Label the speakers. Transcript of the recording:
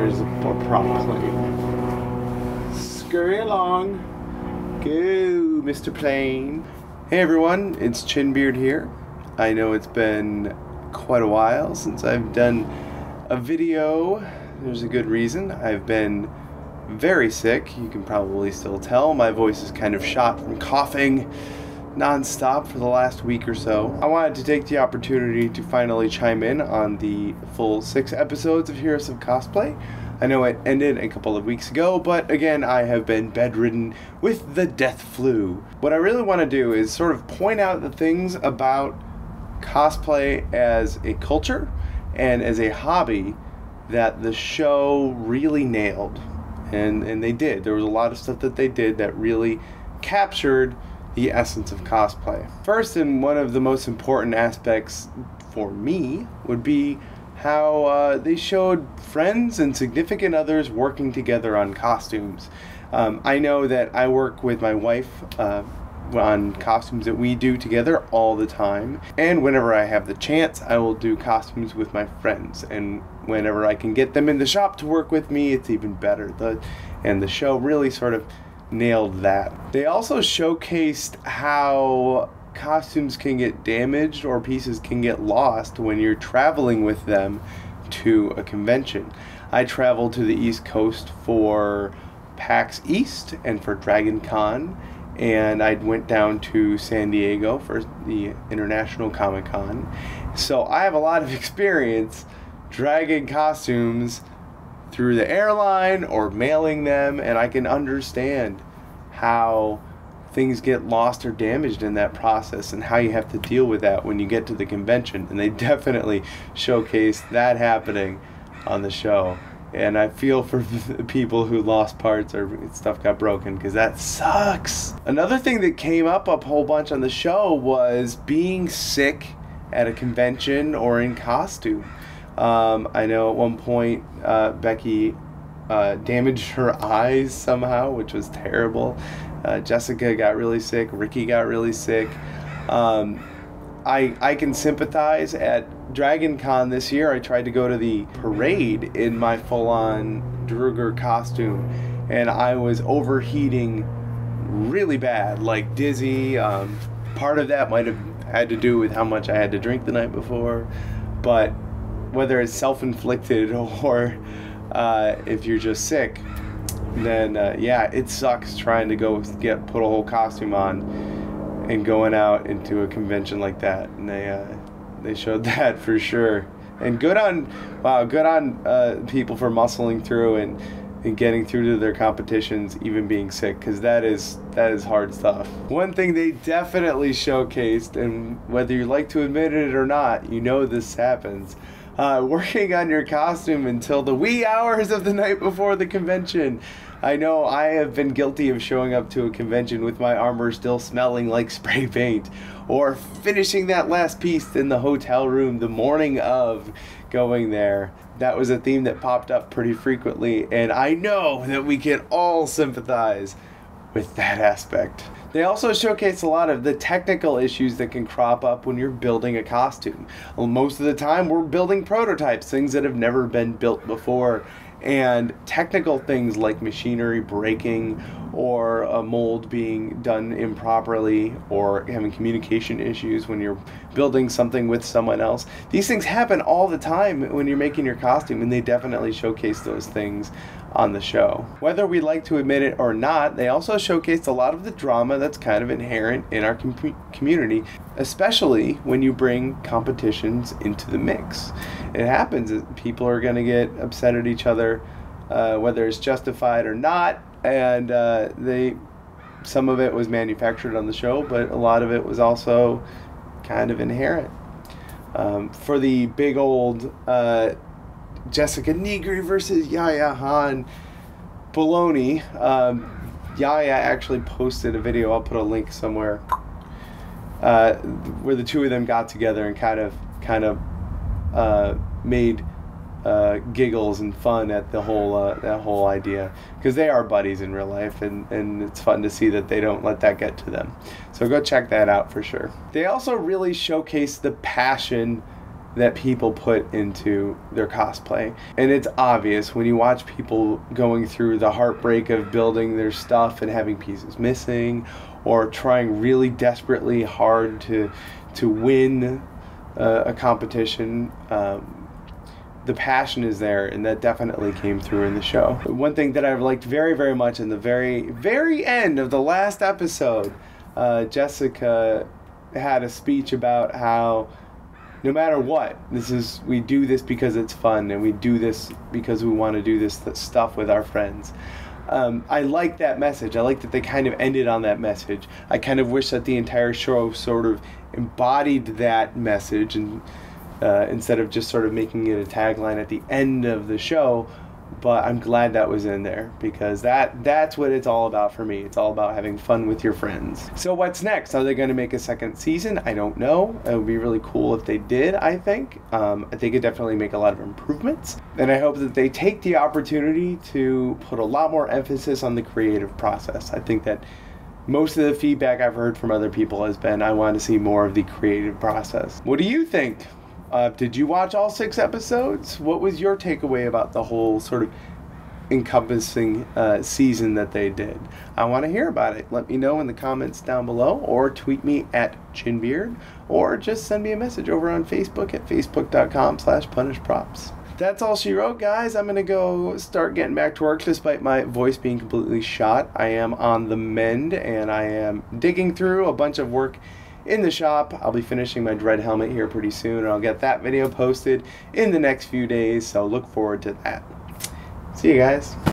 Speaker 1: There's a prop plane. Scurry along. Go, Mr. Plane. Hey everyone, it's Chinbeard here. I know it's been quite a while since I've done a video. There's a good reason. I've been very sick. You can probably still tell. My voice is kind of shot from coughing non-stop for the last week or so. I wanted to take the opportunity to finally chime in on the full 6 episodes of Heroes of Cosplay. I know it ended a couple of weeks ago, but again, I have been bedridden with the death flu. What I really want to do is sort of point out the things about cosplay as a culture and as a hobby that the show really nailed. And they did. There was a lot of stuff that they did that really captured the essence of cosplay. First, and one of the most important aspects for me would be how they showed friends and significant others working together on costumes. I know that I work with my wife on costumes that we do together all the time, and whenever I have the chance, I will do costumes with my friends, and whenever I can get them in the shop to work with me, it's even better. And the show really sort of nailed that. They also showcased how costumes can get damaged or pieces can get lost when you're traveling with them to a convention. I traveled to the East Coast for PAX East and for Dragon Con, and I went down to San Diego for the International Comic Con. So I have a lot of experience dragging costumes through the airline or mailing them, and I can understand how things get lost or damaged in that process and how you have to deal with that when you get to the convention. And they definitely showcased that happening on the show. And I feel for the people who lost parts or stuff got broken, because that sucks. Another thing that came up a whole bunch on the show was being sick at a convention or in costume. I know at one point Becky damaged her eyes somehow, which was terrible. Jessica got really sick. Ricky got really sick. I can sympathize. At Dragon Con this year, I tried to go to the parade in my full-on Druger costume, and I was overheating really bad, like dizzy. Part of that might have had to do with how much I had to drink the night before, but whether it's self-inflicted or if you're just sick, then yeah, it sucks trying to go put a whole costume on and going out into a convention like that. And they showed that for sure. And good on people for muscling through and getting through to their competitions, even being sick, because that is hard stuff. One thing they definitely showcased, and whether you like to admit it or not, you know this happens. Working on your costume until the wee hours of the night before the convention. I know I have been guilty of showing up to a convention with my armor still smelling like spray paint, or finishing that last piece in the hotel room the morning of going there. That was a theme that popped up pretty frequently, and I know that we can all sympathize with that aspect. They also showcase a lot of the technical issues that can crop up when you're building a costume. Well, most of the time we're building prototypes, things that have never been built before, and technical things like machinery breaking or a mold being done improperly or having communication issues when you're building something with someone else. These things happen all the time when you're making your costume, and they definitely showcase those things on the show. Whether we like to admit it or not, they also showcased a lot of the drama that's kind of inherent in our community, especially when you bring competitions into the mix. It happens that people are going to get upset at each other, whether it's justified or not, and some of it was manufactured on the show, but a lot of it was also kind of inherent. For the big old Jessica Negri versus Yaya Han baloney, Yaya actually posted a video, I'll put a link somewhere, where the two of them got together and kind of made giggles and fun at the whole that whole idea, because they are buddies in real life, and it's fun to see that they don't let that get to them. So go check that out for sure. They also really showcase the passion that people put into their cosplay. And it's obvious when you watch people going through the heartbreak of building their stuff and having pieces missing, or trying really desperately hard to win a competition. The passion is there, and that definitely came through in the show. One thing that I've liked very, very much in the very end of the last episode, Jessica had a speech about how no matter what, we do this because it's fun, and we do this because we want to do this stuff with our friends. I like that message. I like that they kind of ended on that message. I kind of wish that the entire show sort of embodied that message, and instead of just sort of making it a tagline at the end of the show. But I'm glad that was in there, because that's what it's all about for me. It's all about having fun with your friends. So what's next? Are they going to make a second season? I don't know. It would be really cool if they did, I think. They could definitely make a lot of improvements. And I hope that they take the opportunity to put a lot more emphasis on the creative process. I think that most of the feedback I've heard from other people has been, I want to see more of the creative process. What do you think? Did you watch all 6 episodes? What was your takeaway about the whole sort of encompassing season that they did? I want to hear about it. Let me know in the comments down below, or tweet me at Chinbeard, or just send me a message over on Facebook at facebook.com/punishprops. That's all she wrote, guys. I'm going to go start getting back to work despite my voice being completely shot. I am on the mend, and I am digging through a bunch of work in the shop. I'll be finishing my Dread helmet here pretty soon, and I'll get that video posted in the next few days, so look forward to that. See you guys.